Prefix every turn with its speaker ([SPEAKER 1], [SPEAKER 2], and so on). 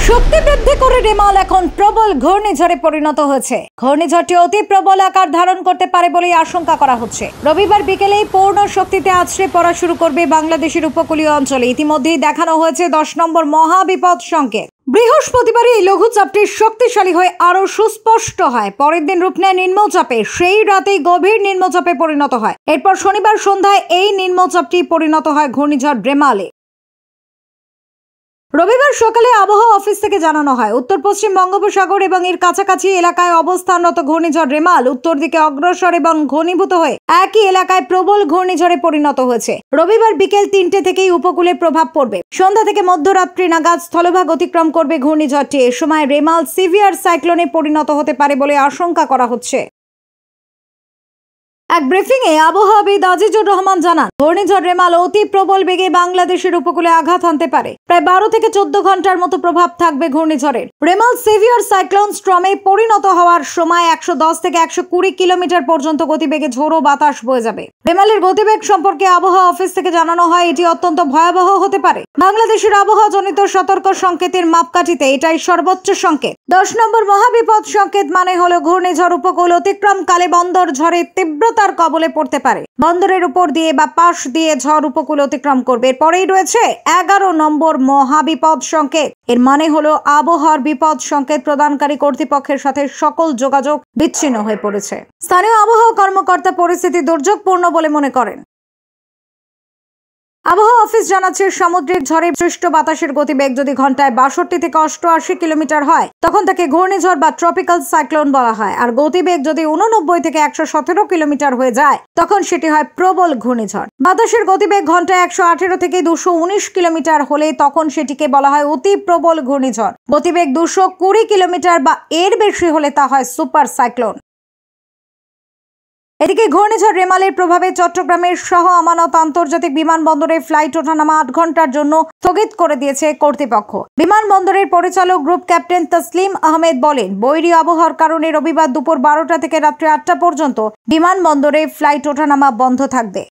[SPEAKER 1] শক্তি বৃদ্ধি করে রেমাল এখন প্রবল ঘূর্ণিঝড়ে পরিণত হয়েছে। ঘূর্ণিঝড়টি অতি প্রবল আকার ধারণ করতে পারে বলেই আশঙ্কা করা হচ্ছে। রবিবার বিকেলেই পূর্ণ শক্তিতে আছড়ে পড়া শুরু করবে বাংলাদেশের উপকূলীয় অঞ্চলে। ইতিমধ্যেই দেখানো হয়েছে 10 নম্বর মহাবিপদ সংকেত। বৃহস্পতিবার এই লঘুচাপটি শক্তিশালী হয়ে আরো সুস্পষ্ট হয়। পরের দিন রূপ নেয় নিম্নচাপে, সেই রাতেই গভীর নিম্নচাপে পরিণত হয়। এরপর শনিবার সন্ধ্যায় এই নিম্নচাপটি পরিণত হয় ঘূর্ণিঝড় রেমালে। রবিবার সকালে আবহাওয়া অফিস থেকে জানানো হয়, উত্তর পশ্চিম বঙ্গোপসাগর এবং এর কাছাকাছি এলাকায় অবস্থানরত ঘূর্ণিঝড় রেমাল উত্তর দিকে অগ্রসর এবং ঘনীভূত হয়ে একই এলাকায় প্রবল ঘূর্ণিঝড়ে পরিণত হয়েছে। রবিবার বিকেল 3টে থেকেই উপকূলে প্রভাব পড়বে। সন্ধ্যা থেকে মধ্যরাত্রি নাগাদ স্থলভাগ অতিক্রম করবে ঘূর্ণিঝড়টি। এ সময় রেমাল সিভিয়ার সাইক্লোনে পরিণত হতে পারে বলে আশঙ্কা করা হচ্ছে। এক ব্রিফিংয়ে আবহাওয়াবিদ আজিজুর রহমান জানান, ঘূর্ণিঝড় রেমাল অতি প্রবল বেগে বাংলাদেশের উপকূলে আঘাত হানতে পারে। প্রায় 12 থেকে 14 ঘন্টার মতো প্রভাব থাকবে ঘূর্ণিঝড়ের। রেমাল সিভিয়ার সাইক্লোন স্টর্মে পরিণত হওয়ার সময় 110 থেকে 120 কিলোমিটার পর্যন্ত গতিবেগে ঝোড়ো বাতাস বয়ে যাবে। রেমালের গতিবেগ সম্পর্কে আবহাওয়া অফিস থেকে জানানো হয়, এটি অত্যন্ত ভয়াবহ হতে পারে। বাংলাদেশের আবহাওয়া জনিত সতর্ক সংকেতের মাপকাঠিতে এটাই সর্বোচ্চ সংকেত। 10 নম্বর মহাবিপদ সংকেত মানে হলো ঘূর্ণিঝড় উপকূল অতিক্রমকালে বন্দর ঝড়ের তীব্রতার কবলে পড়তে পারে। বন্দরের উপর দিয়ে বা পাশ দিয়ে ঝড় উপকূল অতিক্রম করবে। এরপরেই রয়েছে 11 নম্বর মহাবিপদ সংকেত। এর মানে হলো আবহাওয়ার বিপদ সংকেত প্রদানকারী কর্তৃপক্ষের সাথে সকল যোগাযোগ বিচ্ছিন্ন হয়ে পড়েছে। স্থানীয় আবহাওয়া কর্মকর্তা পরিস্থিতি দুর্যোগপূর্ণ বলে মনে করেন। আবহাওয়া অফিস জানাচ্ছে, সামুদ্রিক ঝড়ে সৃষ্ট বাতাসের গতিবেগ যদি ঘন্টায় 62 থেকে 88 কিলোমিটার হয় তখন তাকে ঘূর্ণিঝড় বা ট্রপিক্যাল সাইক্লোন বলা হয়। আর গতিবেগ যদি 89 থেকে 117 কিলোমিটার হয়ে যায় তখন সেটি হয় প্রবল ঘূর্ণিঝড়। বাতাসের গতিবেগ ঘন্টায় 118 থেকে 219 কিলোমিটার হলে তখন সেটিকে বলা হয় অতি প্রবল ঘূর্ণিঝড়। গতিবেগ 220 কিলোমিটার বা এর বেশি হলে তা হয় সুপার সাইক্লোন। এদিকে ঘূর্ণিঝড় রেমালের প্রভাবে চট্টগ্রামের শাহ আমানত আন্তর্জাতিক বিমানবন্দরে ফ্লাইট ওঠানামা 8 ঘন্টার জন্য স্থগিত করে দিয়েছে কর্তৃপক্ষ। বিমানবন্দরের পরিচালক গ্রুপ ক্যাপ্টেন তসলিম আহমেদ বলেন, বৈরী আবহাওয়ার কারণে রবিবার দুপুর 12টা থেকে রাত্রি 8টা পর্যন্ত বিমানবন্দরে ফ্লাইট ওঠানামা বন্ধ থাকবে।